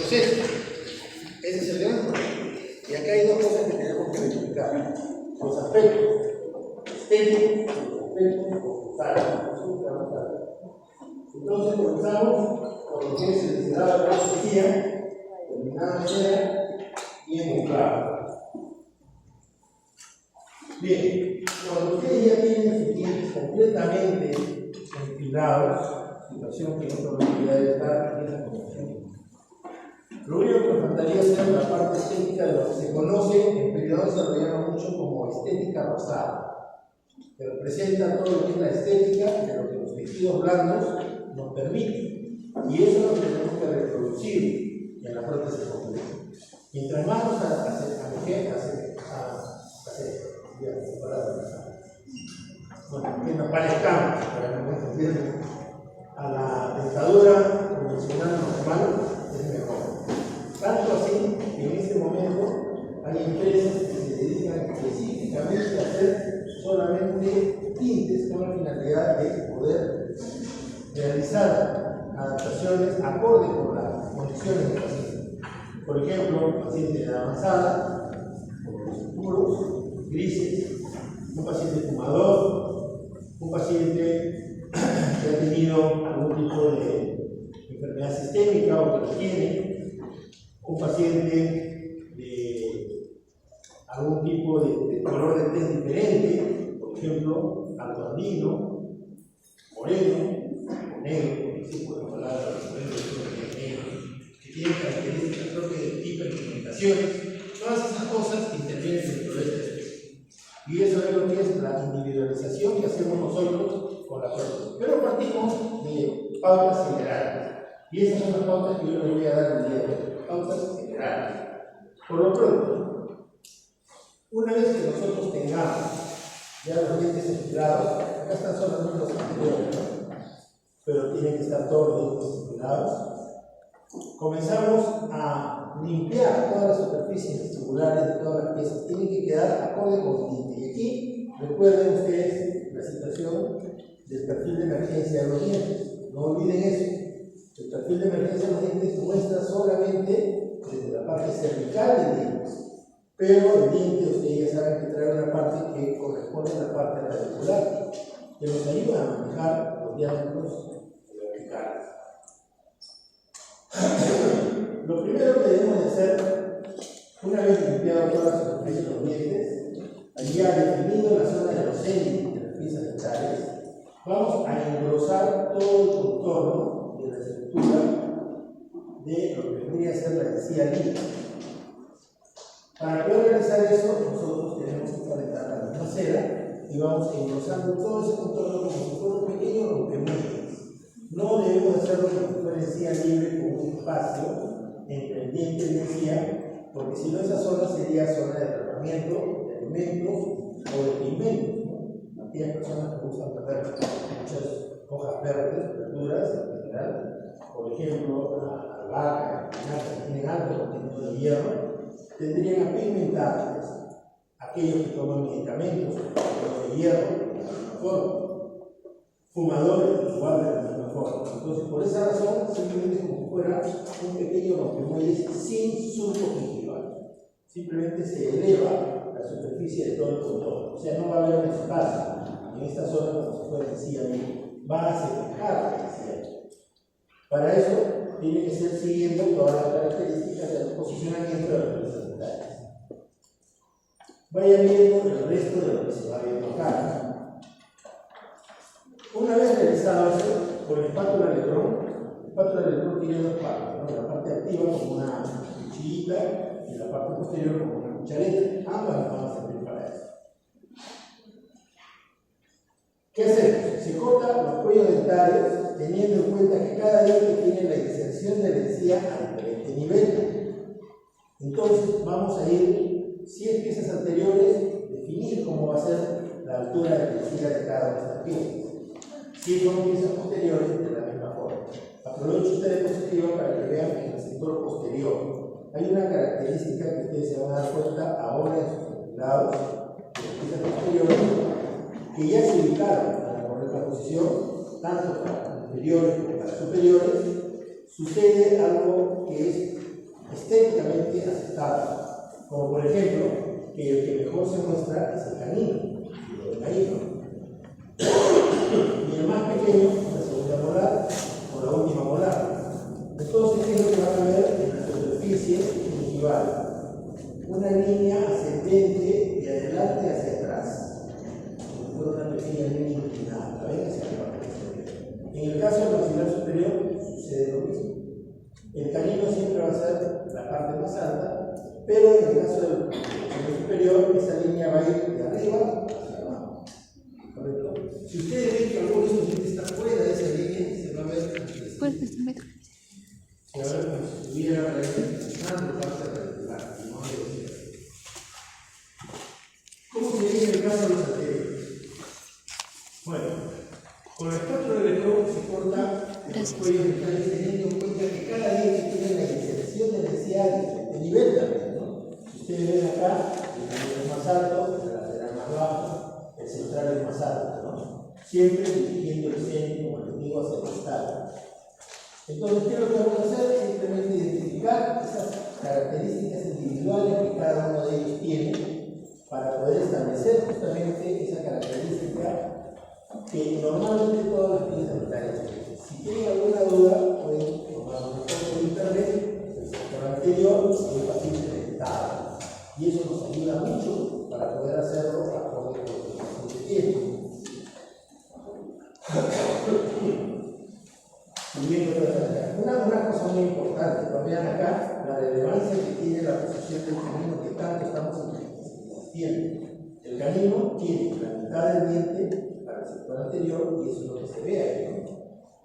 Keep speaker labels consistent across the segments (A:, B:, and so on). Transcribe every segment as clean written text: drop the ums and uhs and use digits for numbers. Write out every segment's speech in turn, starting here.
A: proceso. Ese es el gran problema. Y acá hay dos cosas que tenemos que verificar. Los aspectos estéticos y los aspectos conductuales. Entonces comenzamos con lo que es el cerrado de la energía, terminada de manera bien claro. Bien, cuando ustedes ya tienen sus dientes completamente empilados, situación que no probabilidad de estar en esa condición, lo único que nos faltaría hacer la parte estética de lo que se conoce en periodo se lo llama mucho como estética rosada, que representa todo lo que es la estética de lo que los tejidos blandos nos permiten, y eso es lo que tenemos que reproducir en la prótesis completa. Mientras más nos que nos parezcamos, para que no se entienda, a la dentadura convencional normal, es mejor. Tanto así que en este momento hay empresas que se dedican específicamente a hacer solamente tintes con la finalidad de poder realizar adaptaciones acorde con las condiciones del paciente. Por ejemplo, paciente de edad avanzada, colores oscuros, grises, un paciente fumador, un paciente que ha tenido algún tipo de enfermedad sistémica o que lo tiene, un paciente de algún tipo de color de tez diferente, por ejemplo, albino, moreno, o negro, por decir la palabra negro, que tienen características propias de hiperpigmentaciones. Todas esas cosas intervienen dentro de esta especie. Y eso es lo que es la individualización que hacemos nosotros con la prótesis. Pero partimos de pautas generales. Y esas son las pautas que yo les voy a dar el día de hoy. Pautas generales. Por lo pronto, una vez que nosotros tengamos ya los dientes inspirados, acá están solamente los anteriores, ¿no? Pero tienen que estar todos los dientes inspirados. Comenzamos a limpiar todas las superficies vestibulares de todas las piezas. Tienen que quedar acorde con el diente. Y aquí recuerden ustedes la situación del perfil de emergencia de los dientes. No olviden eso. El perfil de emergencia de los dientes muestra solamente desde la parte cervical del diente. Pero el diente, ustedes ya saben que trae una parte que corresponde a la parte radicular, que nos ayuda a manejar los diámetros verticales. Lo primero que debemos de hacer, una vez limpiado todas las superficies de los dientes, ya definido la zona de los índices de las piezas dentales, vamos a engrosar todo el contorno de la estructura de lo que vendría a ser la encía libre. Para poder realizar eso, nosotros tenemos que calentar la misma cera y vamos engrosando todo ese contorno como si fuera un pequeño rompimientos. No debemos hacerlo como si fuera encía libre con un espacio entre el diente y la encía, porque si no, esa zona sería zona de tratamiento de alimentos o de pigmentos, ¿no? Aquellas personas que gustan perder muchas hojas verdes, verduras en general, por ejemplo, albahaca, que tienen alto contenido de hierro, tendrían a pigmentarles aquellos que toman medicamentos de hierro de la misma forma, fumadores igual de la misma forma. Entonces, por esa razón, simplemente como si fuera un pequeño rompemuelles sin surco gingival. Simplemente se eleva la superficie de todo el contorno. O sea, no va a haber un espacio en esta zona como si fuera encía libre. Va a secar la encía. Para eso, tiene que ser siguiendo todas las características del posicionamiento de las piezas dentales. Vayan viendo el resto de lo que se va viendo acá. Una vez realizado eso, con el espátula electrón tiene dos partes, ¿no? La parte activa como una cuchillita y la parte posterior como una cuchareta. Ambas nos van a servir para eso. ¿Qué hacemos? Se corta los cuellos dentales teniendo en cuenta que cada diente tiene la inserción de la encía a diferente nivel. Entonces vamos a ir, si es piezas anteriores, definir cómo va a ser la altura de la encía de cada una de estas piezas. Si son piezas posteriores, de la misma forma. Aprovecho esta diapositiva para que vean en el sector posterior. Hay una característica que ustedes se van a dar cuenta ahora en sus lados de las piezas posteriores, que ya se ubicaron en la correcta posición, tanto para las inferiores como para las superiores. Sucede algo que es estéticamente aceptable, como por ejemplo, que el que mejor se muestra es el canino, el canino, y el más pequeño, la segunda molar, o la última molar. Entonces, ¿qué es lo que van a ver en la superficie gingival? Una línea ascendente de adelante hacia atrás, como fuera una pequeña línea inclinada, ¿la ven? Hacia arriba. En el caso del maxilar superior sucede lo mismo. El canino siempre va a ser la parte más alta, pero en el caso del maxilar superior, esa línea va a ir de arriba hacia abajo. ¿Correcto? Si ustedes ven que alguno de esos dientes está fuera de esa línea, se va a ver. Se va a ver como si estuviera realmente funcionando parte regular. ¿Cómo se ve en el caso de los anteriores? Bueno, con la espátula de electrón se corta los cuellos dentales teniendo en cuenta que cada diente tiene la inserción del encial de nivel también, ¿no? Si ustedes ven acá, el canino es más alto, el lateral más bajo, el central es más alto, ¿no? Siempre dirigiendo el centro, como les digo, hacia el estado. Entonces, ¿qué es lo que vamos a hacer? Simplemente identificar esas características individuales que cada uno de ellos tiene para poder establecer justamente esa característica que normalmente todas las piezas dentales tienen. Si tienen alguna duda, pueden tomar un foto de internet, el sector anterior y el paciente dentado. Y eso nos ayuda mucho para poder hacerlo acorde con lo que el paciente tiene. Una cosa muy importante, vean acá la relevancia que tiene la posición del canino que tanto estamos insistiendo. El canino tiene la mitad del diente para el sector anterior y eso es lo que se ve ahí, ¿no?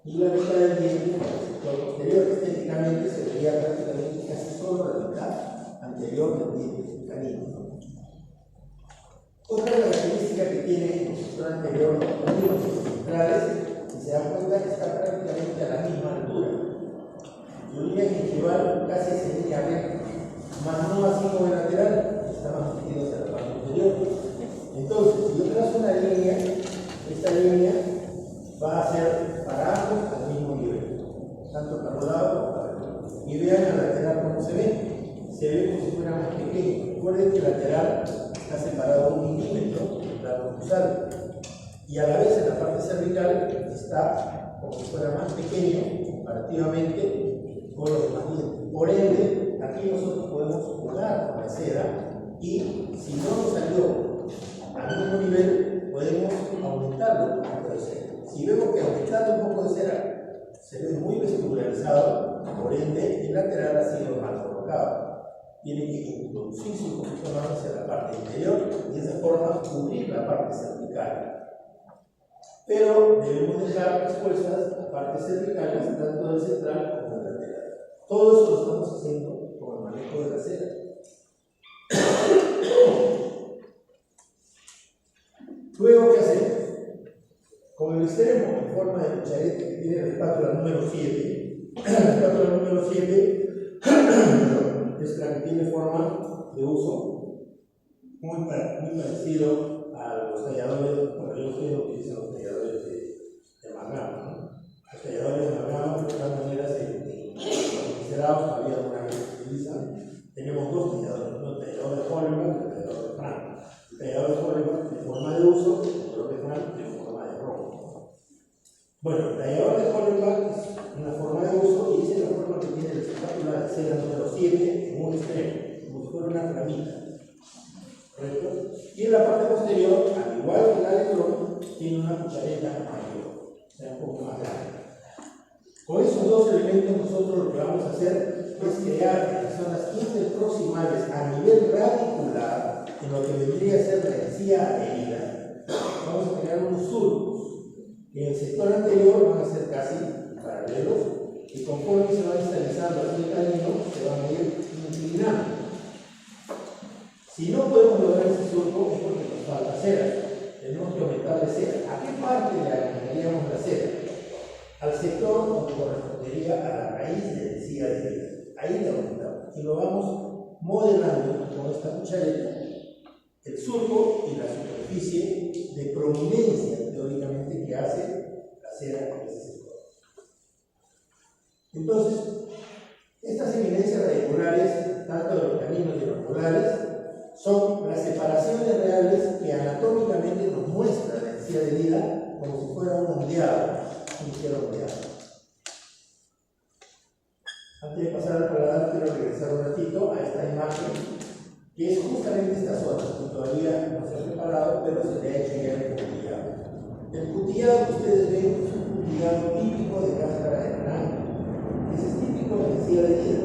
A: Y la mitad del diente para el sector posterior. Estéticamente se vería prácticamente casi solo la mitad anterior del diente del canino, ¿no? Otra característica que tiene el sector anterior los caninos centrales, si se dan cuenta que está prácticamente a la misma altura. Su línea gingival casi es en línea recta, más no así como el lateral, está más metido hacia la parte posterior. Entonces, si yo trazo una línea, esta línea va a ser para ambos al mismo nivel, tanto para un lado como para el otro. Y vean el lateral cómo se ve como si fuera más pequeño. Recuerden que el lateral está separado 1 milímetro del plano cruzado. Y a la vez en la parte cervical está como si fuera más pequeño comparativamente con los demás dientes. Por ende, aquí nosotros podemos jugar con la cera y si no nos salió al mismo nivel, podemos aumentarlo un poco de cera. Si vemos que aumentando un poco de cera se ve muy vestibularizado, por ende el lateral ha sido mal colocado. Tiene que introducirse un poquito más hacia la parte interior y de esa forma cubrir la parte cervical. Pero debemos dejar expuestas las partes cervicales, tanto del central como del lateral. Todo eso lo estamos haciendo con el manejo de la cera. Luego, ¿qué hacemos? Con el extremo en forma de cucharete que tiene la espátula número 7, la espátula número 7 es la que tiene forma de uso muy parecido a los talladores. Bueno, yo ustedes utilizan los talladores de amalgama, ¿no? Los talladores de amalgama, de todas maneras, en los cerrados todavía alguna vez se utilizan. Tenemos dos talladores, ¿no? El tallador de Hollenbach y el tallador de Frank. El tallador de Hollenbach tiene forma de uso, el tallador de Frank tiene forma de rombo. Bueno, el tallador de Hollenbach es una forma de uso y esa es la forma que tiene la espátula de cera número 7 en un extremo, como si fuera una flamita. ¿Correcto? Y en la parte posterior, al igual que el electrón, tiene una cuchareta mayor, o sea, un poco más grande. Con esos dos elementos nosotros lo que vamos a hacer es crear en las zonas interproximales a nivel radicular, en lo que vendría a ser la encía adherida, vamos a crear unos surcos que en el sector anterior van a ser casi paralelos y conforme se va instabilizando hacia el canino se van a ir inclinando. Si no podemos lograr ese surco es porque nos falta cera. Tenemos que aumentar la cera. ¿A qué parte le agregaríamos la cera? Al sector donde correspondería a la raíz de encía adherida. Ahí le aumentamos. Y lo vamos modelando con esta cuchareta el surco y la superficie de prominencia, teóricamente, que hace la cera en ese sector. Entonces, estas eminencias radiculares celulares son las separaciones reales que anatómicamente nos muestran la encía de herida como si fuera un ondeado, Antes de pasar al paladar, quiero regresar un ratito a esta imagen, que es justamente esta zona, que todavía no se ha preparado, pero se le ha hecho ya el cutillado. El cutillado que ustedes ven es un cutillado típico de cáscara de naranja. Ese es típico de encía de herida,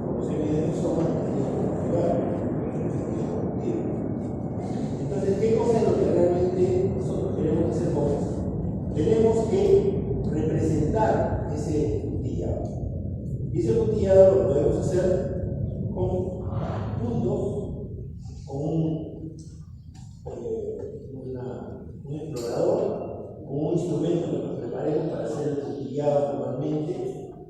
A: como se ve en el estómago, Entonces, ¿qué cosa es lo que realmente nosotros queremos hacer con esto? Tenemos que representar ese cutillado. Y ese cutillado lo podemos hacer con puntos, con un explorador, con un instrumento que nos preparemos para hacer el cutillado normalmente.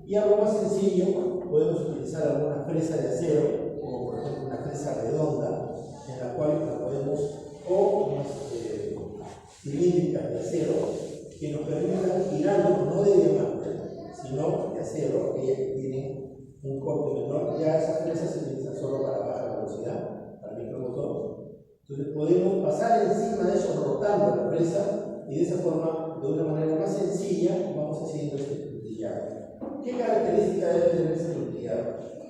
A: Y algo más sencillo, podemos utilizar alguna fresa de acero, como por ejemplo una fresa redonda, en la cual la podemos, o unas cilíndricas de acero, que nos permitan girando, no de diamante, sino de acero, que tienen un corte menor. Ya esas fresas se utilizan solo para baja velocidad, para micromotor. Entonces podemos pasar encima de eso rotando la fresa y de esa forma, de una manera más sencilla, vamos haciendo este cutillado. ¿Qué característica debe tener ese cutillado?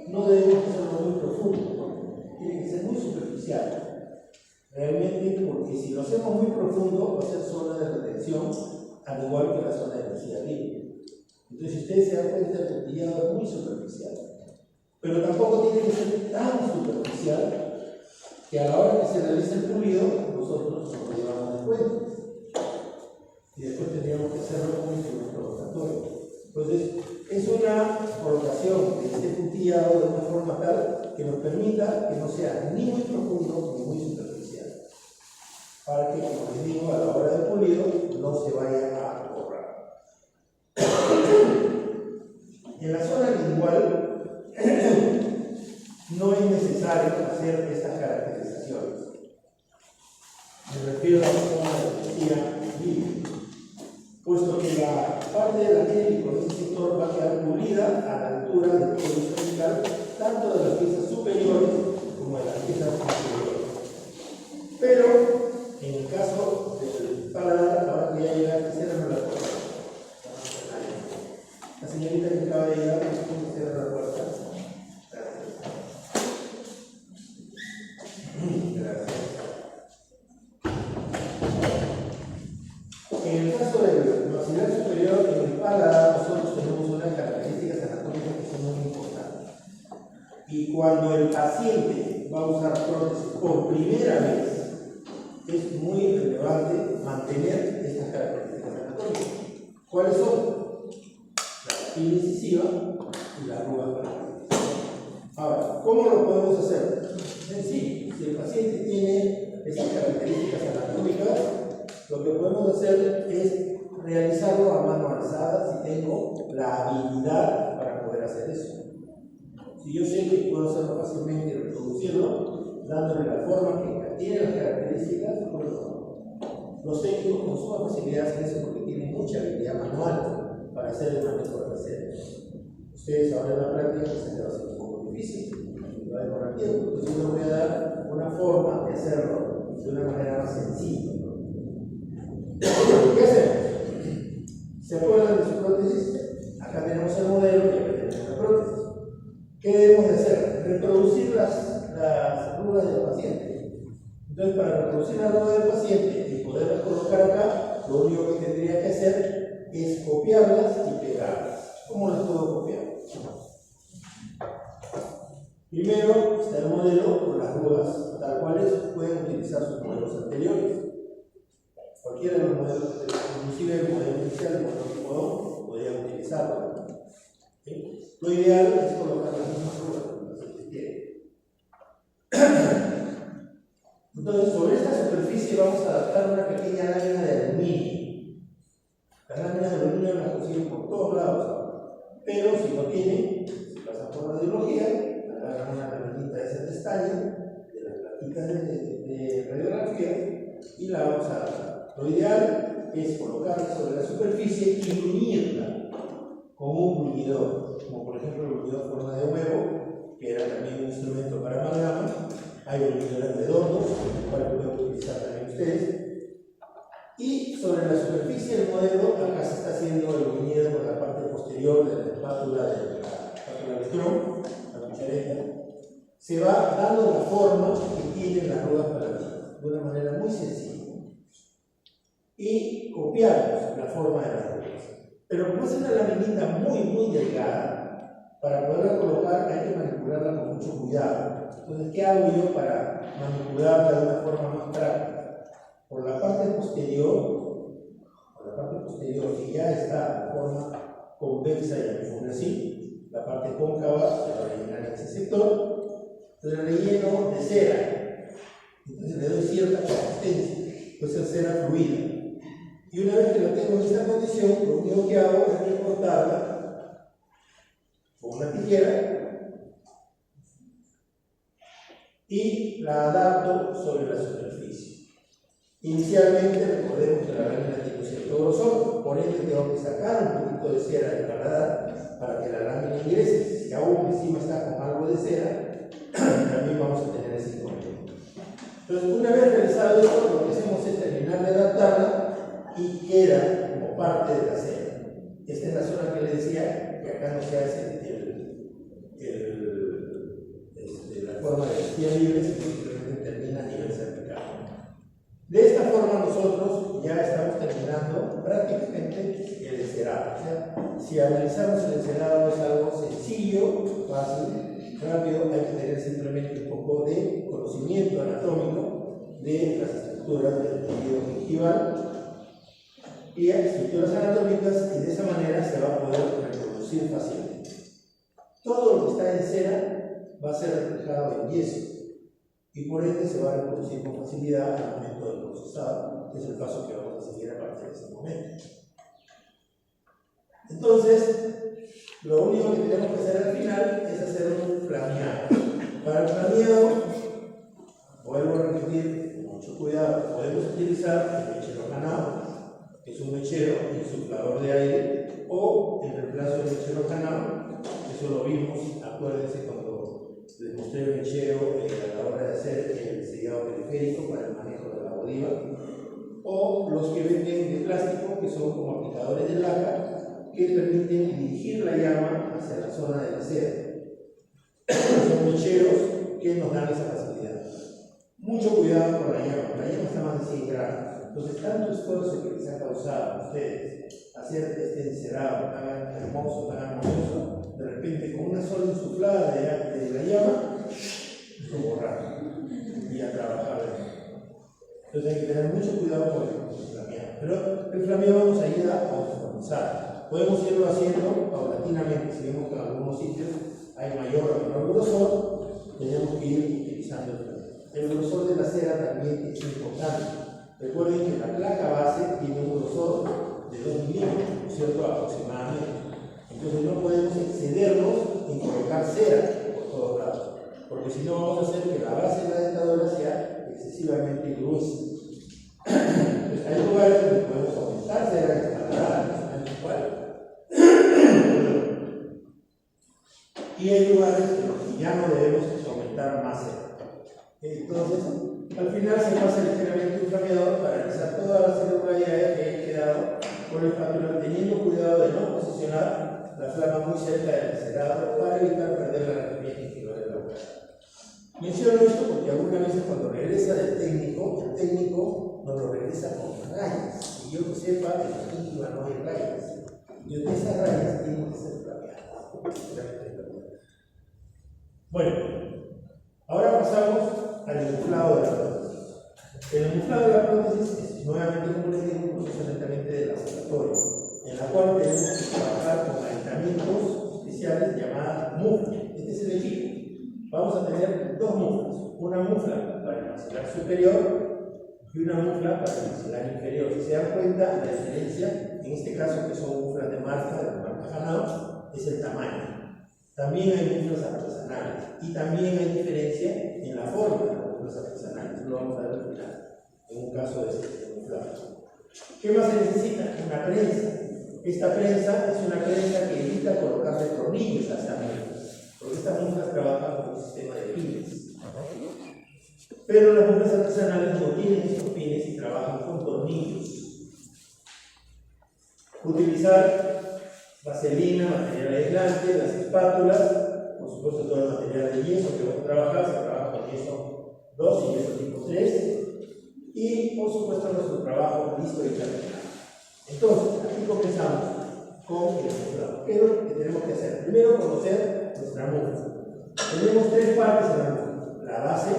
A: No debemos hacerlo muy profundo, tiene que ser muy superficial. Realmente, porque si lo hacemos muy profundo, va a ser zona de retención, al igual que la zona de energía libre. Entonces, si ustedes se dan cuenta, el cutillado es muy superficial. Pero tampoco tiene que ser tan superficial que a la hora que se realice el pulido, nosotros nos lo llevamos de cuenta. Y después tendríamos que hacerlo con un instrumento rotatorio. Entonces, es una colocación de este cutillado de una forma tal que nos permita que no sea ni muy profundo ni muy superficial, para que, como les digo, a la hora del pulido no se vaya a borrar. En la zona lingual no es necesario hacer estas caracterizaciones. Me refiero a la zona de energía libre, puesto que la parte de la piel con este sector va a quedar pulida a la altura del cuello cervical, tanto de las piezas superiores como de las piezas inferiores. Pero, en el caso del paladar, ahora que ya llega, cierran la puerta. La señorita que acaba de llegar, cierra la puerta. Gracias. En el caso del maxilar superior, en el paladar, nosotros tenemos unas características anatómicas que son muy importantes. Y cuando el paciente va a usar prótesis por primera vez, es muy relevante mantener estas características anatómicas. ¿Cuáles son? La papila incisiva y la arruga característica. Ahora, ¿cómo lo podemos hacer? Sencillo. Si el paciente tiene esas características anatómicas, lo que podemos hacer es realizarlo a mano alzada si tengo la habilidad para poder hacer eso. Si yo sé que puedo hacerlo fácilmente y reproducirlo, dándole la forma que tiene las características, pues los técnicos con suma facilidad hacen eso porque tienen mucha habilidad manual para hacer el manejo de recetas. Ustedes ahora en la práctica se les va a hacer un poco difícil, va a demorar tiempo. Entonces yo les voy a dar una forma de hacerlo de una manera más sencilla. ¿Qué hacemos? ¿Se acuerdan de su prótesis? Acá tenemos el modelo y acá tenemos la prótesis. ¿Qué debemos de hacer? Reproducir las arrugas del paciente. Entonces, para reproducir las arrugas del paciente y poderlas colocar acá, lo único que tendría que hacer es copiarlas y pegarlas. ¿Cómo las puedo copiar? Primero está el modelo con las arrugas, tal cuales pueden utilizar sus modelos anteriores. Cualquiera de los modelos, inclusive el modelo inicial, el modelo tipo 2, podrían utilizarlo. ¿Sí? Lo ideal es colocar las mismas arrugas que el paciente quiere. Entonces, sobre esta superficie vamos a adaptar una pequeña lámina de aluminio. Las láminas de aluminio las consiguen por todos lados, pero si no tienen, si pasan por radiología, agarran una herramienta de esa pestaña, de las plaquitas de radiografía, y la vamos a adaptar. Lo ideal es colocarla sobre la superficie y bruñirla con un bruñidor, como por ejemplo el bruñidor forma de huevo, que era también un instrumento para amalgama, Hay hormigueros redondos, el cual pueden utilizar también ustedes. Y sobre la superficie del modelo, acá se está haciendo el viñedo por la parte posterior de la espátula de electrón, la cuchareta. Se va dando la forma que tienen las ruedas palatinas, de una manera muy sencilla. Y copiamos la forma de las ruedas. Pero como es una laminita muy delgada, para poderla colocar hay que manipularla con mucho cuidado. Entonces, ¿qué hago yo para manipularla de una forma más práctica? Por la parte posterior, que ya está de forma convexa y uniforme así, la parte cóncava se va a rellenar en ese sector, entonces la relleno de cera, entonces le doy cierta consistencia, entonces cera fluida. Y una vez que la tengo en esta condición, lo único que hago es recortarla con una tijera y la adapto sobre la superficie. Inicialmente, recordemos que la lámina tiene un cierto grosor, por ende tengo que sacar un poquito de cera del paladar para que la lámina ingrese. Si aún encima está con algo de cera, también vamos a tener ese inconveniente. Entonces, una vez realizado esto, lo que hacemos es terminar de adaptarla y queda como parte de la cera. Esta es la zona que les decía que acá no se hace la forma de vestida libre, sino simplemente termina a nivel cervical. De esta forma nosotros ya estamos terminando prácticamente el encerado. O sea, si analizamos el encerado es algo sencillo, fácil, rápido, hay que tener simplemente un poco de conocimiento anatómico de las estructuras del tejido gingival y estructuras anatómicas, y de esa manera se va a poder reproducir fácilmente. Todo lo que está en cera va a ser reflejado en yeso y por ende se va a reproducir con facilidad al momento del procesado, que es el paso que vamos a seguir a partir de ese momento. Entonces, lo único que tenemos que hacer al final es hacer un flameado. Para el flameado, vuelvo a repetir, con mucho cuidado, podemos utilizar el mechero Hanao, que es un mechero insuflador de aire, o el reemplazo del mechero Hanao, eso lo vimos, acuérdense cuando les mostré el mechero a la hora de hacer el sellado periférico para el manejo de la bodiva, o los que venden de plástico, que son como aplicadores de laca, que permiten dirigir la llama hacia la zona de la cera. Son mecheros que nos dan esa facilidad. Mucho cuidado con la llama está más de 100 grados. Entonces, tanto esfuerzo que les ha causado a ustedes hacer este encerado tan hermoso, tan armonioso, de repente con una sola insuflada de la llama, es como borrar y a trabajar. Entonces hay que tener mucho cuidado con el flameado. Pero el flameado nos ayuda a uniformizar. Podemos irlo haciendo paulatinamente. Si vemos que en algunos sitios hay mayor o menor grosor, tenemos que ir utilizando el flameado. El grosor de la cera también es importante. Recuerden que la placa base tiene un grosor de 2 milímetros, ¿cierto? Aproximadamente. Entonces no podemos excedernos en colocar cera por todos lados, porque si no vamos a hacer que la base de la dentadura sea excesivamente gruesa. Entonces hay lugares donde podemos aumentar cera en el paladar, y hay lugares en los que ya no debemos aumentar más cera. Entonces, al final se pasa ligeramente un flameador para realizar toda la irregularidades que he quedado con el espátula, teniendo cuidado de no posicionar la flama muy cerca del encerado para evitar perder la anatomía gingival de la boca. Menciono esto porque algunas veces cuando regresa del técnico, el técnico nos lo regresa con rayas. Y yo que sepa, en la gingiva no hay rayas. Y esas rayas tienen que ser flameadas. Bueno, ahora pasamos al inflado de la prótesis. El inflado de la prótesis es nuevamente, como les digo, un proceso netamente de laboratorio, en la cual tenemos que trabajar con aditamentos especiales llamadas muflas. Este es el equipo. Vamos a tener dos muflas, una mufla para el maxilar superior y una mufla para el maxilar inferior. Si se dan cuenta, la diferencia, en este caso que son muflas de marca Hanao, es el tamaño. También hay muflas artesanales y también hay diferencia en la forma de las muflas artesanales. Lo vamos a ver al final, en un caso de este muflado. ¿Qué más se necesita? Una prensa. Esta prensa es una prensa que evita colocarle tornillos a esta mufla, porque estas muflas trabajan con un sistema de pines. Pero las muflas artesanales no tienen estos pines y trabajan con tornillos. Utilizar vaselina, material aislante, las espátulas, por supuesto todo el material de yeso que vamos a trabajar, se trabaja con yeso 2 y yeso tipo 3, y por supuesto nuestro trabajo listo y terminado. Entonces, aquí comenzamos con el muflado. ¿Qué es lo que tenemos que hacer? Primero, conocer nuestra mufla. Tenemos tres partes en la mufla: la base,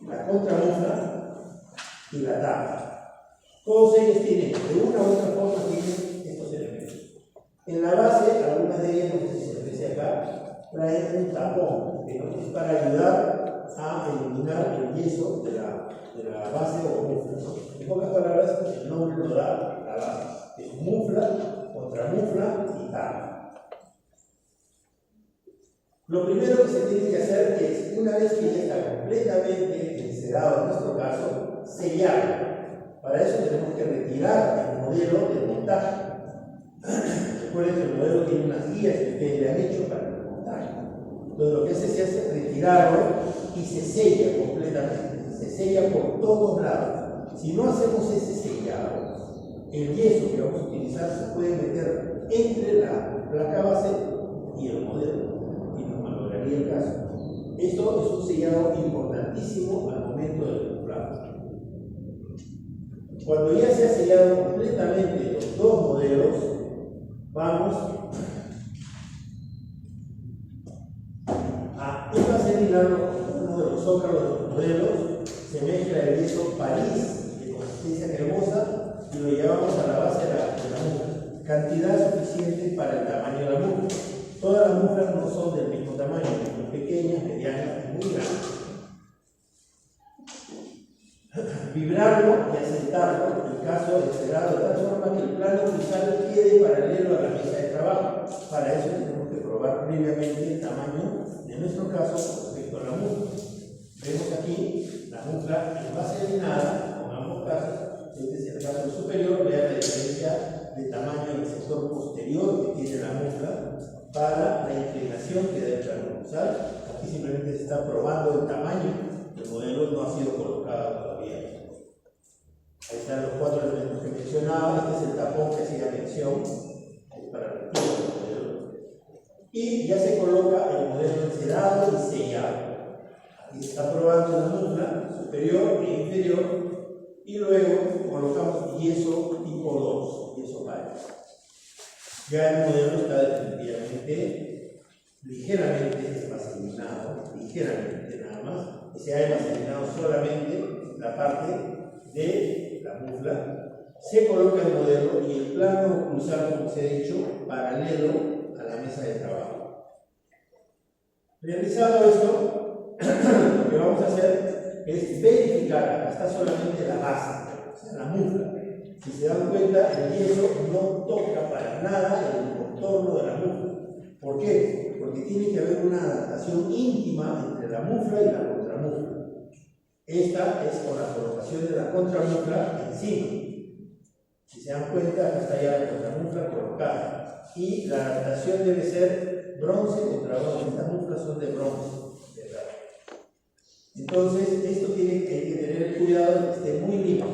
A: la contramufla y la tapa. Todos ellos tienen, de una u otra forma, tienen estos elementos. En la base, algunas de ellas, no sé si se aprecia acá, traen un tapón, que es para ayudar a eliminar el yeso de la base o mufla, ¿no? En pocas palabras, el nombre lo da la base. Es mufla, contramufla y tapa. Lo primero que se tiene que hacer es, una vez que ya está completamente encerado, en nuestro caso, sellarlo. Para eso tenemos que retirar el modelo del montaje. Recuerden que el modelo tiene unas guías que ustedes le han hecho para el montaje. Entonces lo que se hace es retirarlo y se sella completamente. Se sella por todos lados. Si no hacemos ese sellado, el yeso que vamos a utilizar se puede meter entre la placa base y el modelo. Y nos malograría el caso. Esto es un sellado importantísimo al momento del muflado. Cuando ya se ha sellado completamente los dos modelos, vamos a envaselinar uno de los zócalos de los modelos. Se mezcla el yeso París de consistencia cremosa y lo llevamos a la base de la mufla. Cantidad suficiente para el tamaño de la mufla. Todas las muflas no son del mismo tamaño, son pequeñas, medianas y muy grandes. Vibrarlo y asentarlo, en el caso de cerrado, de tal forma que el plano cruzado quede paralelo a la mesa de trabajo. Para eso tenemos que probar previamente el tamaño de nuestro caso con respecto a la mufla. Vemos aquí la mufla envaselinada con ambos casos. Este es el caso superior. Vean la diferencia de tamaño en el sector posterior que tiene la mufla para la inclinación que da el plano cruzado. Aquí simplemente se está probando el tamaño. El modelo no ha sido colocado todavía. Ahí están los cuatro elementos que mencionaba. Este es el tapón que hacía mención, es para el modelo. Y ya se coloca el modelo encerado y sellado. Aquí se está probando la mufla superior e inferior. Y luego colocamos yeso tipo 2, yeso París. Ya el modelo está definitivamente, ligeramente vaselinado, ligeramente nada más. Y se ha vaselinado solamente la parte de la mufla. Se coloca el modelo y el plano cruzado, como se ha dicho, paralelo a la mesa de trabajo. Realizado esto, lo que vamos a hacer es verificar. Acá está solamente la base, o sea, la mufla. Si se dan cuenta, el yeso no toca para nada el contorno de la mufla. ¿Por qué? Porque tiene que haber una adaptación íntima entre la mufla y la contramufla. Esta es con la colocación de la contramufla encima. Si se dan cuenta, acá está ya la contramufla colocada. Y la adaptación debe ser bronce contra bronce. Estas muflas son de bronce, ¿verdad? Entonces, esto hay que tener el cuidado de que esté muy limpio.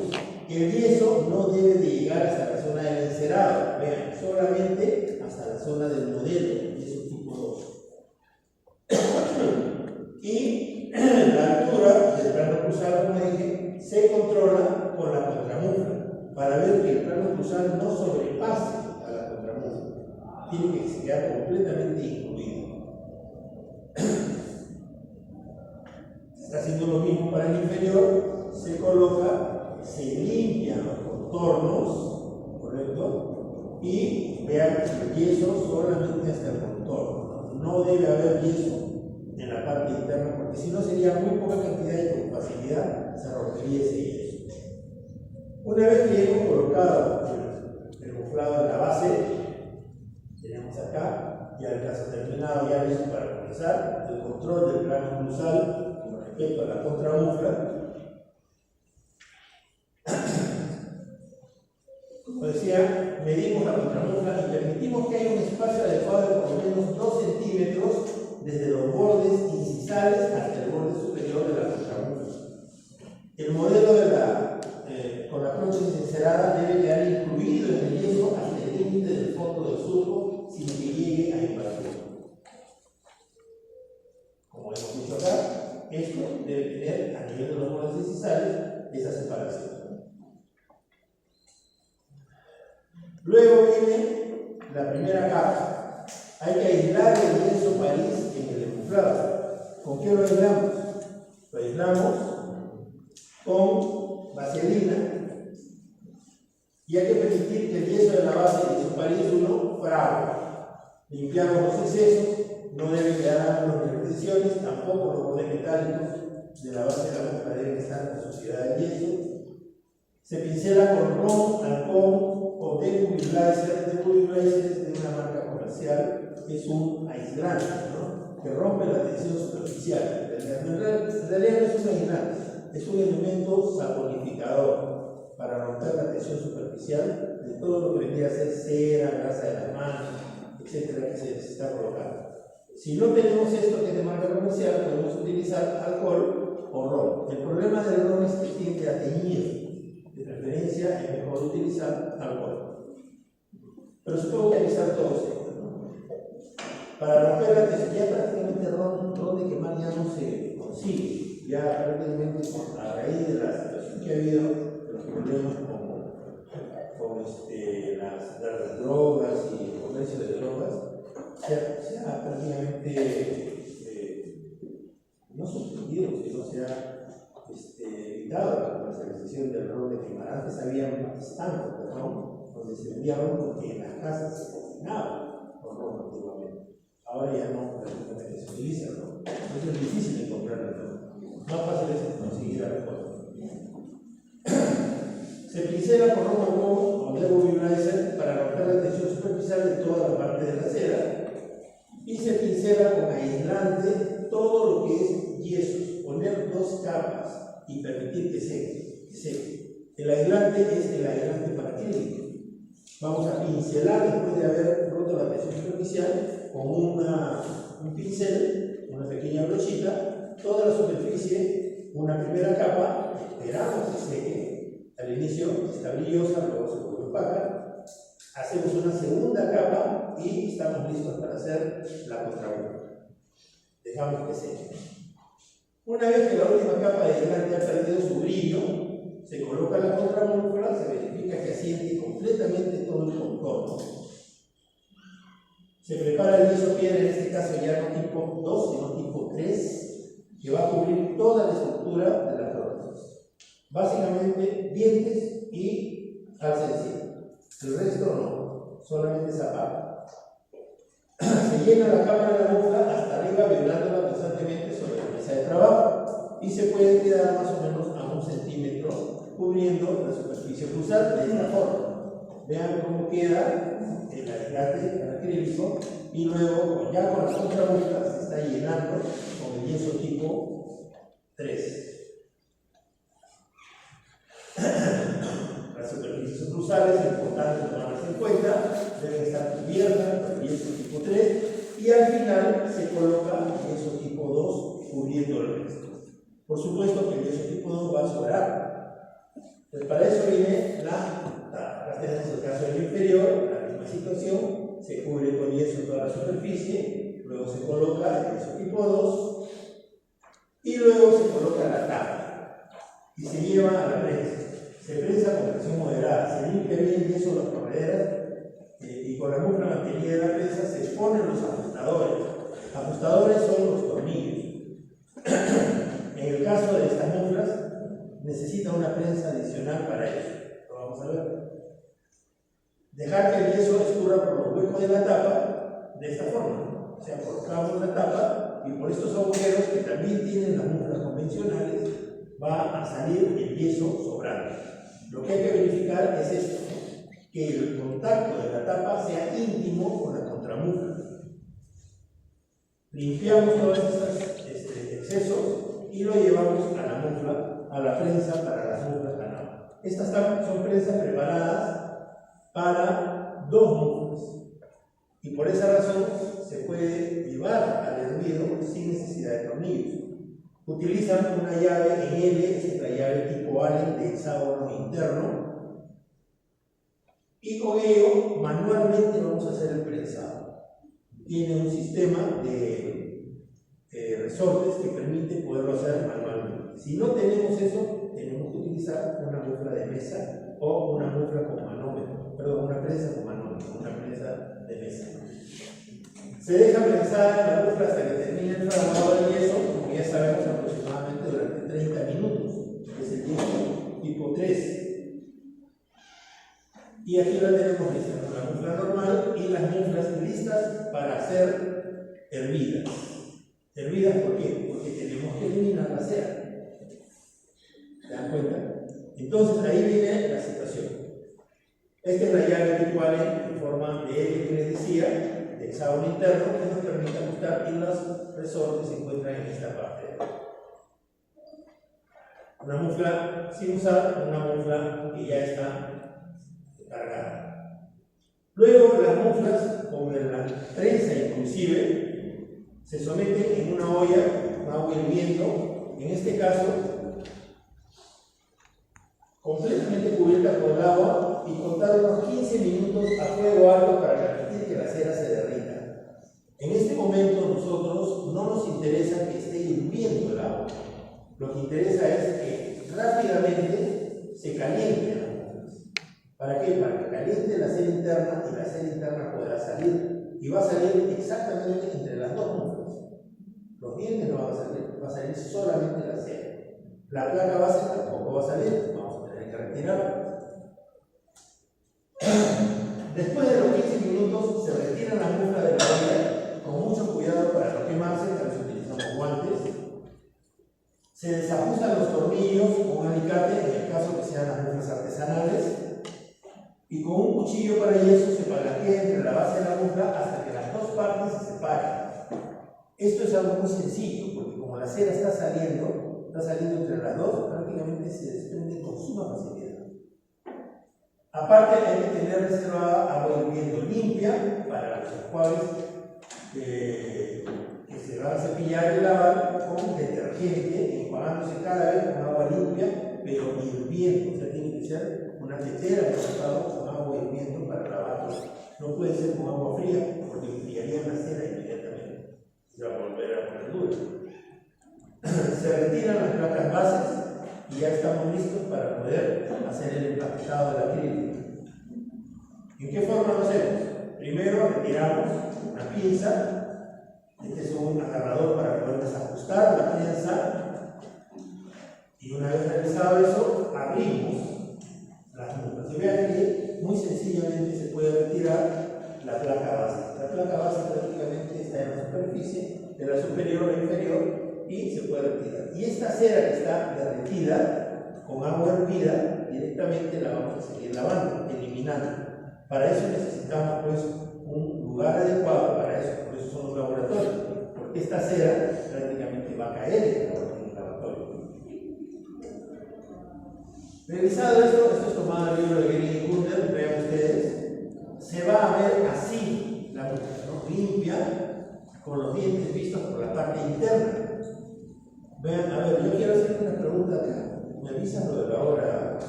A: El yeso no debe de llegar hasta la zona del encerado. Vean, solamente hasta la zona del modelo, yeso tipo 2. Y la altura del plano cruzado, como dije, se controla con la contramufla para ver que el plano cruzado no sobrepase a la contramufla. Tiene que quedar completamente incluido. Se está haciendo lo mismo para el inferior. Se coloca, se limpian los contornos, ¿correcto? Y vean el yeso solamente hasta el contorno. No debe haber yeso en la parte interna, porque si no sería muy poca cantidad y con facilidad se rompería ese yeso. Una vez que hemos colocado el muflado en la base, tenemos acá ya el caso terminado, ya listo para comenzar el control del plano cruzal con respecto a la contramufla. Como decía, medimos la contramufla y permitimos que haya un espacio adecuado de por lo menos 2 centímetros desde los bordes incisales hasta el borde superior de la contramufla. El modelo con la prótesis encerada debe quedar incluido en el yeso hasta el límite del fondo del surco sin que llegue a invasión. Como hemos dicho acá, esto debe tener a nivel de los bordes incisales esa separación. Luego viene la primera capa. Hay que aislar el lienzo París en el encuflado. ¿Con qué lo aislamos? Lo aislamos con vaselina y hay que permitir que el yeso de la base de su París 1 frague. Limpiamos los excesos, no debe quedar ángulos ni retenciones, tampoco los bordes metálicos de la base de la boca deben estar en la suciedad del yeso. Se pincela con ron, alcohol o decubiglizer. Decubiglizer es de una marca comercial, es un aislante, ¿no?, que rompe la tensión superficial. En realidad no es un aislante, es un elemento saponificador para romper la tensión superficial de todo lo que vendría a ser cera, grasa de las manos, etcétera, que se está colocando. Si no tenemos esto que es de marca comercial, podemos utilizar alcohol o ron. El problema del ron es que tiende a teñir. De preferencia es mejor utilizar alcohol. Pero supongo que avisar todos esto, ¿no? Para romper la tensión, ya prácticamente ron de quemar ya no se consigue. Ya prácticamente a raíz de la situación que ha habido, de los problemas con las drogas y el comercio de drogas, se ha prácticamente no suspendido, sino se ha evitado la comercialización del ron de quemar. Antes había estancos de ron donde se vendía ron porque en las casas se cocinaba con ron antiguamente. Ahora ya no, prácticamente se utiliza el ron. Entonces es difícil encontrar el ron. Más fácil es conseguir alcohol. Se pincela con ron o decubiglizer para romper la tensión superficial de toda la parte de la cera. Y se pincela con aislante todo lo que es yesos, poner 2 capas y permitir que seque. El aislante es el aislante para acrílico. Vamos a pincelar después de haber roto la tensión superficial con un pincel, una pequeña brochita, toda la superficie, una primera capa, esperamos que seque. Al inicio está brillosa, luego se vuelve opaca. Hacemos una segunda capa y estamos listos para hacer la contramuestra. Dejamos que seque. Una vez que la última capa de aislante ha perdido su brillo, se coloca la contramuestra, se verifica que asiente completamente todo el contorno. Se prepara el yeso piedra, en este caso ya no tipo 2, sino tipo 3, que va a cubrir toda la estructura de la prótesis. Básicamente dientes y alza encima. El resto no, solamente esa parte. Se llena la cámara de la muestra hasta arriba, vibrándola constantemente sobre la mesa de trabajo y se puede quedar más o menos a 1 centímetro cubriendo la superficie cruzal de esta forma. Vean cómo queda el aislante acrílico y luego ya con la contramuestra se está llenando con el yeso tipo 3. Las superficies cruzales, es importante tomarlas en cuenta, deben estar cubiertas por el yeso tipo 3 y al final se coloca el yeso tipo 2 cubriendo el resto. Por supuesto que el yeso tipo 2 va a sobrar. Pues para eso viene acá tenemos el caso del inferior, la misma situación, se cubre con yeso toda la superficie, luego se coloca el yeso tipo 2 y luego se coloca la tapa y se lleva a la prensa. Se prensa con presión moderada, se limpia bien el yeso de las correderas y con la muestra mantenida de la prensa se ponen los ajustadores. Ajustadores son los tornillos. En el caso de estas muestras, necesita una prensa adicional para eso. Lo vamos a ver. Dejar que el yeso escurra por los huecos de la tapa de esta forma. O sea, colocamos la tapa y por estos agujeros que también tienen las muestras convencionales, va a salir el yeso sobrando. Lo que hay que verificar es esto, que el contacto de la tapa sea íntimo con la contramuestra. Limpiamos todos estos excesos y lo llevamos a la muestra, a la prensa para las muestras ganadas. Estas son prensas preparadas para 2 muestras y por esa razón se puede llevar al hervido sin necesidad de tornillos. utilizan una llave en L, esta es la llave tipo Allen de hexágono interno, y con ello manualmente vamos a hacer el prensado. Tiene un sistema de resortes que permite poderlo hacer manualmente. Si no tenemos eso, tenemos que utilizar una mufla de mesa o una mufla con manómetro, perdón, una prensa con manómetro, una prensa de mesa. Se deja prensar la mufla hasta que termine el trabajado del yeso, como ya sabemos, aproximadamente durante 30 minutos, que es el tiempo tipo 3. Y aquí la tenemos lista, la mufla normal y las muflas listas para ser hervidas. ¿Hervidas por qué? Porque tenemos que eliminar la cera. ¿Se dan cuenta? Entonces ahí viene la situación. Esta es la llave tipo Allen en forma de L que les decía, de hexágono interno, que nos permite ajustar, y los resortes se encuentran en esta parte. Una mufla sin usar, una mufla que ya está cargada. Luego las muflas, con la prensa inclusive, se someten en una olla con agua hirviendo, en este caso completamente cubierta por el agua, y contar unos 15 minutos a fuego alto para permitir que la cera se derrita. En este momento nosotros no nos interesa que esté hirviendo el agua. Lo que interesa es que rápidamente se caliente las muflas. ¿Para qué? Para que caliente la cera interna y la cera interna podrá salir. Y va a salir exactamente entre las dos muflas. Los dientes no van a salir, va a salir solamente la cera. La placa base tampoco va a salir, vamos a tener que retirarla. Después de los 15 minutos se retiran las muflas de la olla con mucho cuidado para no quemarse, tal vez utilizamos guantes. Se desajustan los tornillos con un alicate, en el caso que sean las muflas artesanales, y con un cuchillo para yeso se palanquea entre la base de la mufla hasta que las dos partes se separen. Esto es algo muy sencillo, porque como la cera está saliendo entre las dos, prácticamente se desprende con suma facilidad. Aparte hay que tener reservada agua hirviendo limpia para los enjuagues que se van a cepillar y lavar con detergente, enjuagándose cada vez con agua limpia, pero hirviendo. O sea, tiene que ser una tetera de con agua hirviendo para lavarlo. No puede ser con agua fría, porque enfriaría la cera inmediatamente. Se va a volver a poner dura. Se retiran las placas bases y ya estamos listos para poder hacer el empaquetado del acrílico. ¿En qué forma lo hacemos? Primero retiramos una pinza, este es un agarrador para poder desajustar la prensa, y una vez realizado eso, abrimos las muflas. Y vean que muy sencillamente se puede retirar la placa base. La placa base prácticamente está en la superficie, de la superior a la inferior, y se puede retirar. Y esta cera que está derretida con agua hervida, directamente la vamos a seguir lavando, eliminando. Para eso necesitamos pues un lugar adecuado para eso, por eso son los laboratorios, porque esta cera prácticamente va a caer en el laboratorio. Revisado esto es tomado del libro de Gering y Kunder, vean ustedes, se va a ver así la mufla, ¿no? Limpia, con los dientes vistos por la parte interna. Vean, a ver, yo quiero hacer una pregunta acá. Me avisan lo de la hora,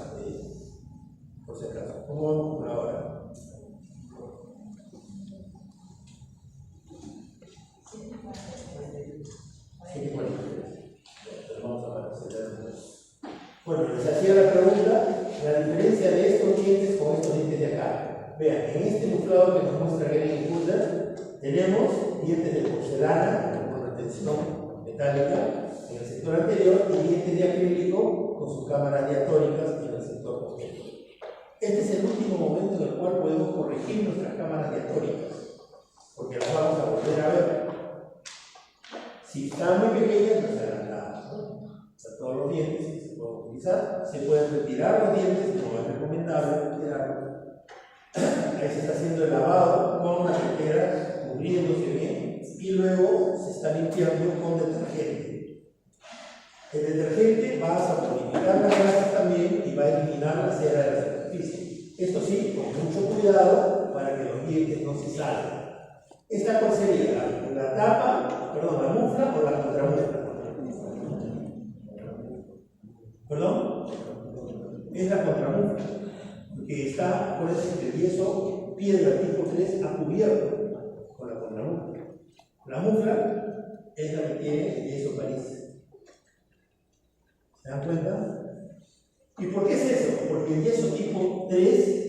A: por si acaso. ¿Cómo vamos con la hora? Vamos a acelerar. Bueno, les hacía la pregunta, la diferencia de estos dientes con estos dientes de acá. Vean, en este muflado que nos muestra Gering y Kunder, tenemos dientes de porcelana con retención metálica en el sector anterior y dientes de acrílico con sus cámaras diatóricas en el sector posterior. Este es el último momento en el cual podemos corregir nuestras cámaras diatóricas, porque las vamos a volver a ver. Si están muy pequeñas, no serán nada, ¿no? O sea, todos los dientes que se pueden utilizar, se pueden retirar los dientes, no es recomendable retirarlos. Ahí se está haciendo el lavado con la tetera, cubriéndose bien, y luego se está limpiando con detergente. El detergente va a saponificar las grasas también y va a eliminar la cera de la superficie. Esto sí, con mucho cuidado para que los dientes no se salgan. ¿Esta cuál sería? ¿La tapa, perdón, la mufla o la contramufla? está, acuérdense que el yeso piedra tipo 3 ha cubierto con la mufla. La mufla es la que tiene el yeso París. ¿Se dan cuenta? ¿Y por qué es eso? Porque el yeso tipo 3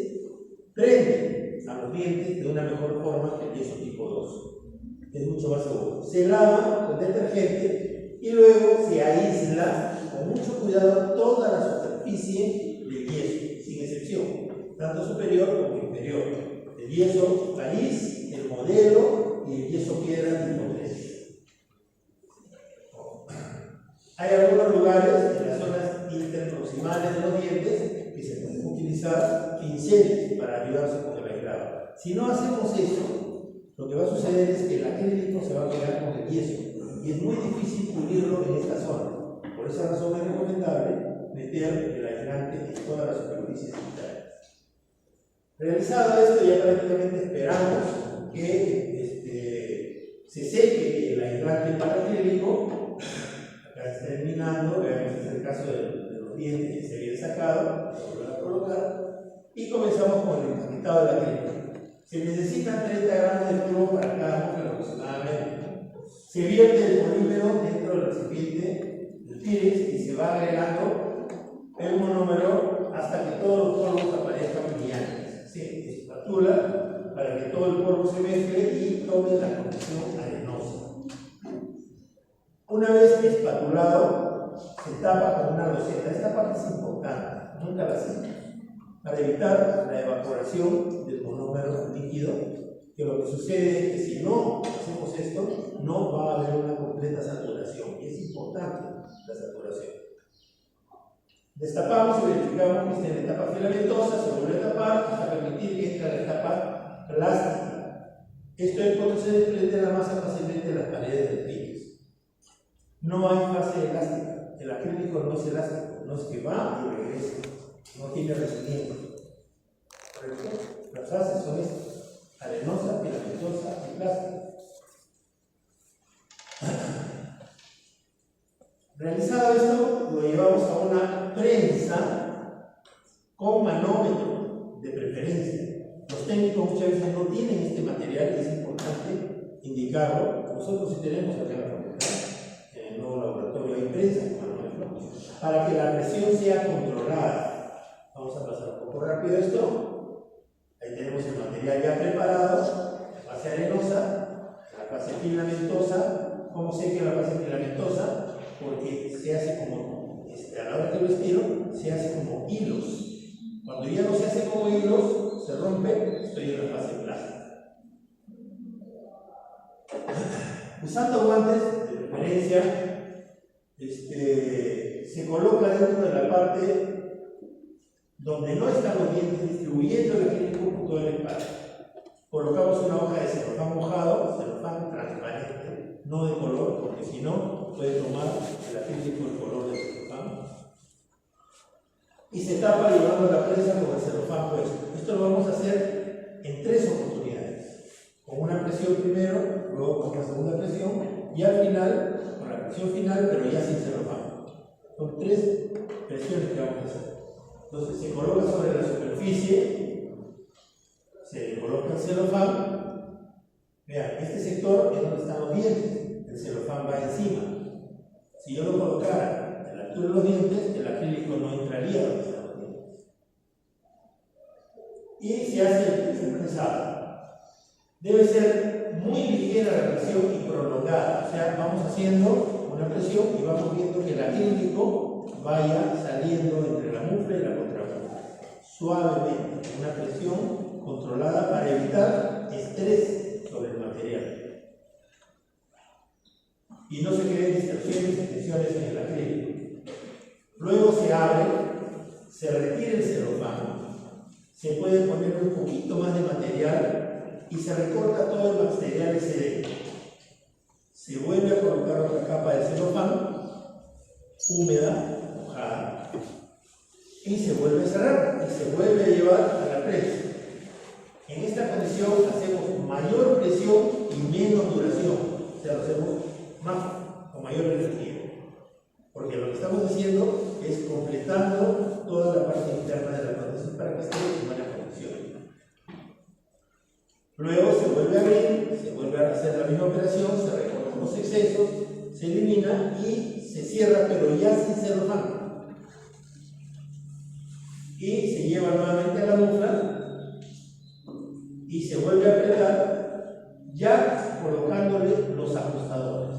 A: prende a los dientes de una mejor forma que el yeso tipo 2. Es mucho más seguro. Se lava con detergente y luego se aísla con mucho cuidado toda la superficie del yeso, sin excepción, tanto superior como inferior. El yeso París, el modelo y el yeso piedra tipo 3. Hay algunos lugares en las zonas interproximales de los dientes que se pueden utilizar pinceles para ayudarse con el aislado. Si no hacemos eso, lo que va a suceder es que el acrílico se va a pegar con el yeso y es muy difícil pulirlo en esta zona. Por esa razón es recomendable meter el aislante en todas las superficies internas. Realizado esto, ya prácticamente esperamos que se seque el aislante para acrílico. Acá está terminando, veamos, este es el caso de los dientes que se habían sacado, lo volvemos a colocar y comenzamos con el empaquetado del acrílico. Se necesitan 30 gramos de polvo para cada mufla aproximadamente. Se vierte el polímero dentro del recipiente del Pyrex y se va agregando el monómero hasta que todos los polvos aparezcan brillantes. Se espatula para que todo el polvo se mezcle y tome la condición arenosa. Una vez espatulado, se tapa con una loseta. Esta parte es importante, nunca la hacemos, para evitar la evaporación del monómero líquido, que lo que sucede es que si no hacemos esto, no va a haber una completa saturación, y es importante la saturación. Destapamos y verificamos que esté en la etapa filamentosa, se vuelve a tapar hasta permitir que entre a la etapa plástica. Esto es cuando se desprende la masa fácilmente de las paredes del Pyrex. No hay fase elástica, el acrílico no es elástico, no es que va y regresa. No tiene resiliente. ¿Correcto? Las fases son estas: arenosa, filamentosa y plástica. Realizado esto, lo llevamos a una prensa con manómetro de preferencia. Los técnicos muchas veces no tienen este material y es importante indicarlo. Nosotros sí tenemos acá en la facultad, en el nuevo laboratorio hay prensa con manómetro, para que la presión sea controlada. Vamos a pasar un poco rápido esto. Ahí tenemos el material ya preparado, la fase arenosa, la fase filamentosa. ¿Cómo sé que la fase filamentosa? Porque se hace como, a la hora que lo estiro, se hace como hilos. Cuando ya no se hace como hilos, se rompe, estoy en la fase plástica. Usando guantes de preferencia, se coloca dentro de la parte donde no están los dientes, distribuyendo el acrílico por todo el espacio. Colocamos una hoja de celofán mojado, celofán transparente, no de color, porque si no puede tomar el acrílico el color del celofán. Y se tapa llevando la prensa con el celofán puesto. Esto lo vamos a hacer en 3 oportunidades. Con una presión primero, luego con una segunda presión y al final, con la presión final, pero ya sin celofán. Son 3 presiones que vamos a hacer. Entonces se coloca sobre la superficie, se coloca el celofán. Vean, este sector es donde están los dientes, el celofán va encima. Si yo lo colocara a la altura de los dientes, el acrílico no entraría donde están los dientes. Y se hace el prensado. Debe ser muy ligera la presión y prolongada, o sea, vamos haciendo una presión y vamos viendo que el acrílico vaya saliendo entre la mufla y la contramufla, suavemente, una presión controlada para evitar estrés sobre el material y no se creen distorsiones y tensiones en el acrílico. Luego se abre, se retira el celofán, se puede poner un poquito más de material y se recorta todo el material excedente. Se vuelve a colocar otra capa de celofán húmeda, mojada, y se vuelve a cerrar y se vuelve a llevar a la prensa. En esta condición hacemos mayor presión y menos duración, o sea, lo hacemos más con mayor energía, porque lo que estamos haciendo es completando toda la parte interna de la prótesis para que esté en buena condición. conexión. Luego se vuelve a abrir, se vuelve a hacer la misma operación, se recortan los excesos, se elimina y se cierra, pero ya sin celofán. Y se lleva nuevamente a la mufla y se vuelve a apretar, ya colocándole los ajustadores.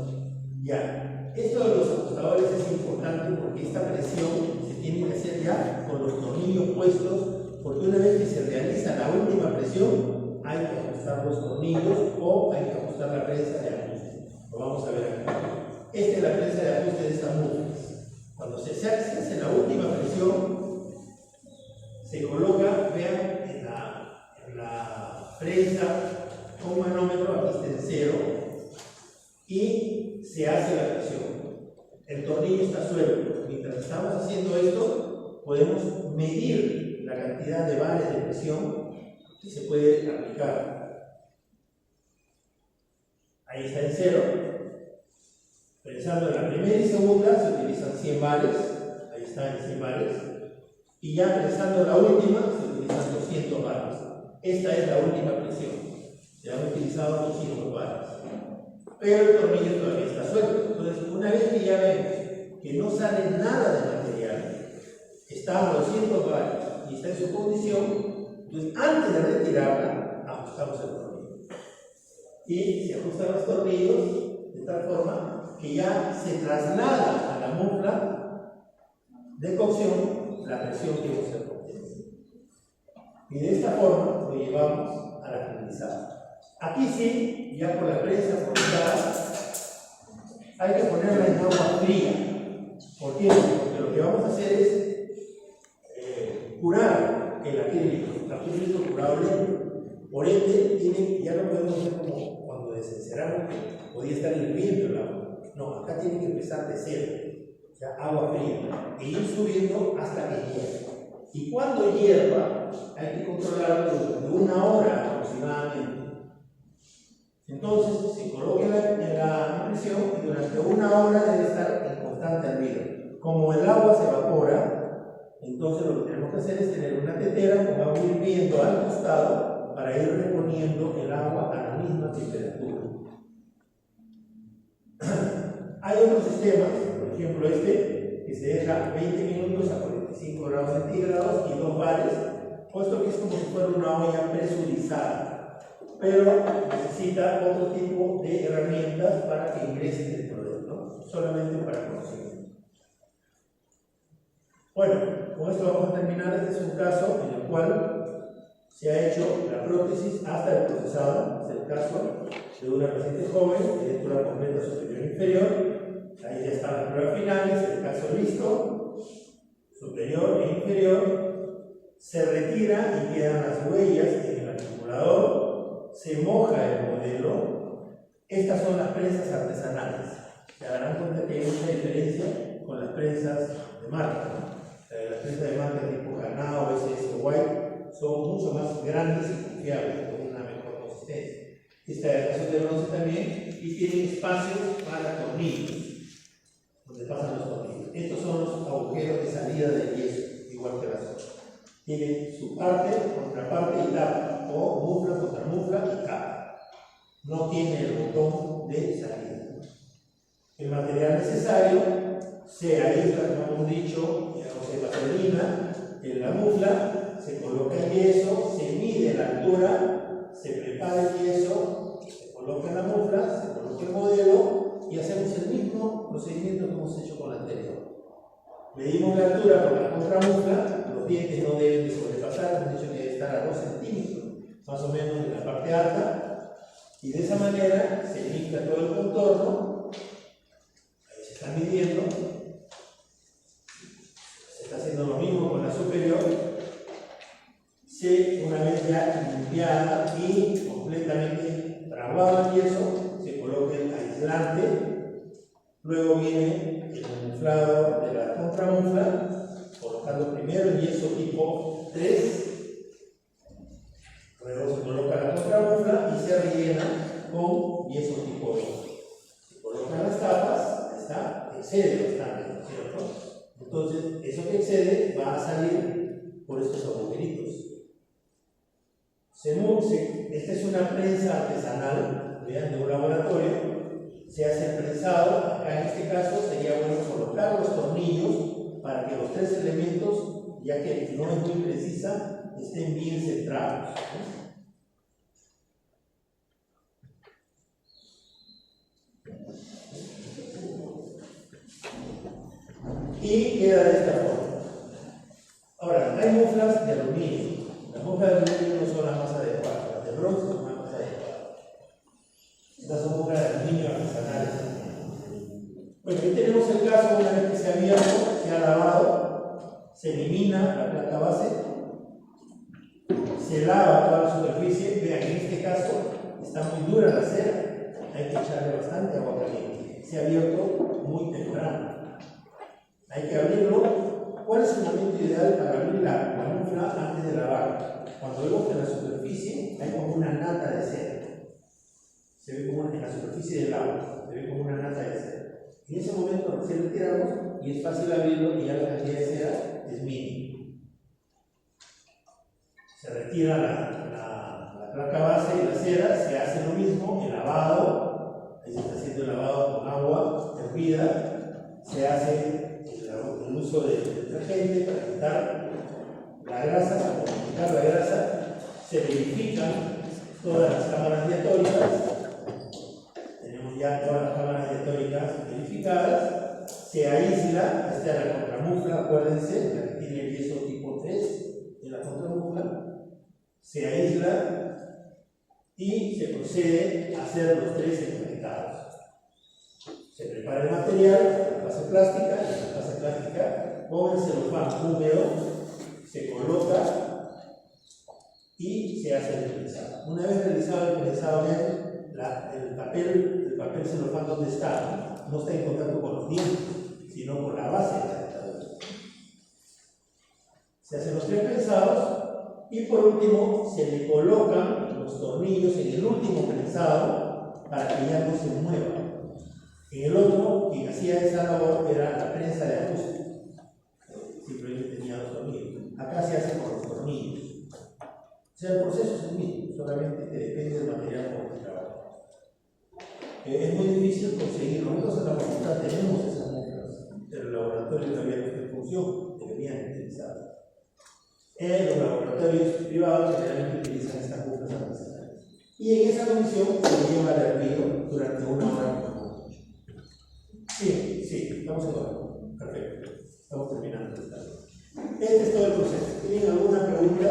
A: Ya, esto de los ajustadores es importante porque esta presión se tiene que hacer ya con los tornillos puestos, porque una vez que se realiza la última presión, hay que ajustar los tornillos o hay que ajustar la prensa de ajuste. Lo vamos a ver aquí. Esta es la prensa de ajuste de estas muflas. Cuando se hace la última presión, se coloca, vean, en la prensa con manómetro, aquí está en 0, y se hace la presión. El tornillo está suelto. Mientras estamos haciendo esto, podemos medir la cantidad de bares de presión que se puede aplicar. Ahí está en 0. Pensando en la primera y segunda, se utilizan 100 bares. Ahí está en 100 bares. Y ya pensando en la última, se utilizan 200 bares. Esta es la última presión. Se han utilizado 200 bares. Pero el tornillo todavía está suelto. Entonces, una vez que ya vemos que no sale nada de material, está a 200 bares y está en su condición, entonces antes de retirarla, ajustamos el tornillo. Y se ajustan los tornillos de tal forma que ya se traslada a la mufla de cocción la presión que hemos obtenido. Y de esta forma lo llevamos a la finalizada. Aquí sí, ya por la prensa forzada, hay que ponerla en agua fría. ¿Por qué? Porque lo que vamos a hacer es curar el acrílico curable. Por ende, ya no podemos hacer como cuando desenceramos, que podía estar hirviendo el agua. No, acá tiene que empezar de 0, ya agua fría, e ir subiendo hasta que hierva. Y cuando hierva, hay que controlarlo durante 1 hora aproximadamente. Entonces, se coloca en la impresión y durante 1 hora debe estar en constante hervida. Como el agua se evapora, entonces lo que tenemos que hacer es tener una tetera con agua hirviendo al costado para ir reponiendo el agua a la misma temperatura. Hay otros sistemas, por ejemplo que se deja 20 minutos a 45 grados centígrados y 2 bares, puesto que es como si fuera una olla presurizada, pero necesita otro tipo de herramientas para que ingresen dentro de él, ¿no? Solamente para conocimiento. Bueno, con esto vamos a terminar. Este es un caso en el cual se ha hecho la prótesis hasta el procesado. Es el caso de una paciente joven de lectura completa superior e inferior. Ahí ya están las pruebas finales, el caso listo, superior e inferior. Se retira y quedan las huellas en el acumulador. Se moja el modelo. Estas son las prensas artesanales. Se darán cuenta que hay mucha diferencia con las prensas de marca, ¿no? Las prensas de marca tipo Ganao, SS o White son mucho más grandes y confiables, con una mejor consistencia. Esta es de bronce también y tiene espacios para tornillos, donde pasan los tornillos. Estos son los agujeros de salida del yeso, igual que las otras. Tiene su parte, contraparte y tapa, o mufla, contramufla y capa. No tiene el botón de salida. El material necesario se aísla, como hemos dicho, o se vaselina en la mufla, se coloca el yeso, se mide la altura, se prepara el yeso, se coloca en la mufla, se coloca el modelo y hacemos el mismo procedimiento que hemos hecho con la anterior. Medimos la altura con la contramufla, los dientes no deben de sobrepasar, hemos dicho que debe estar a 2 centímetros, más o menos en la parte alta, y de esa manera se limpia todo el contorno. Ahí se está midiendo. Se está haciendo lo mismo con la superior. Una vez ya limpiada y completamente trabado el yeso, se coloca el aislante. Luego viene el camuflado de la contramufla, colocando primero el yeso tipo 3. Luego se coloca la contramufla y se rellena con yeso tipo 2. Se colocan las tapas, ahí está, excede bastante, ¿no es cierto? Entonces, eso que excede va a salir por estos agujeritos. Esta es una prensa artesanal, vean, de un laboratorio. Se hace el prensado. Acá en este caso sería bueno colocar los tornillos para que los tres elementos, ya que no es muy precisa, estén bien centrados, ¿no? Y queda de esta forma. Ahora, hay muflas de aluminio. Las muflas de aluminio no son las más adecuadas, las de bronce son las más adecuadas. Estas son muflas de aluminio artesanales. Bueno, aquí tenemos el caso, una vez que se ha abierto, se ha lavado, se elimina la placa base, se lava toda la superficie. Vean, en este caso está muy dura la cera, hay que echarle bastante agua caliente. Se ha abierto muy temprano. Hay que abrirlo. ¿Cuál es el momento ideal para abrir la mufla antes de lavarla? Cuando vemos que en la superficie hay como una nata de cera. Se ve como en la superficie del agua, se ve como una nata de cera. En ese momento recién retiramos y es fácil abrirlo y ya la cantidad de cera es mínima. Se retira la placa base y la cera, se hace lo mismo, el lavado, ahí se está haciendo el lavado con agua hervida, se hace el uso del detergente para quitar la grasa, para quitar la grasa, se verifican todas las cámaras diatóricas. Tenemos ya todas las cámaras diatóricas verificadas. Se aísla, esta es la contramufla, acuérdense, la que tiene el yeso tipo 3 de la contramufla. Se aísla y se procede a hacer los tres empaquetados. Se prepara el material, la base plástica, y en la base plástica con el celofán húmedo se coloca y se hace el prensado. Una vez realizado el prensado, el papel celofán, ¿dónde está? No está en contacto con los dientes, sino con la base de la dentadura. Se hacen los tres prensados y por último se le colocan los tornillos en el último prensado para que ya no se mueva. En el otro, quien hacía esa labor era la prensa de ajuste. Simplemente tenía los tornillos. Acá se hace con los tornillos. O sea, el proceso es el mismo, solamente que depende del material con el que trabaja. Es muy difícil conseguirlo. Nosotros en la facultad tenemos esas muflas, pero el laboratorio todavía no está en función, deberían utilizarlas. En los laboratorios privados generalmente utilizan estas muflas artesanales. Y en esa condición se lleva el hervido durante una hora. Sí, estamos en hora. Perfecto. Estamos terminando. Este es todo el proceso. ¿Tienen alguna pregunta?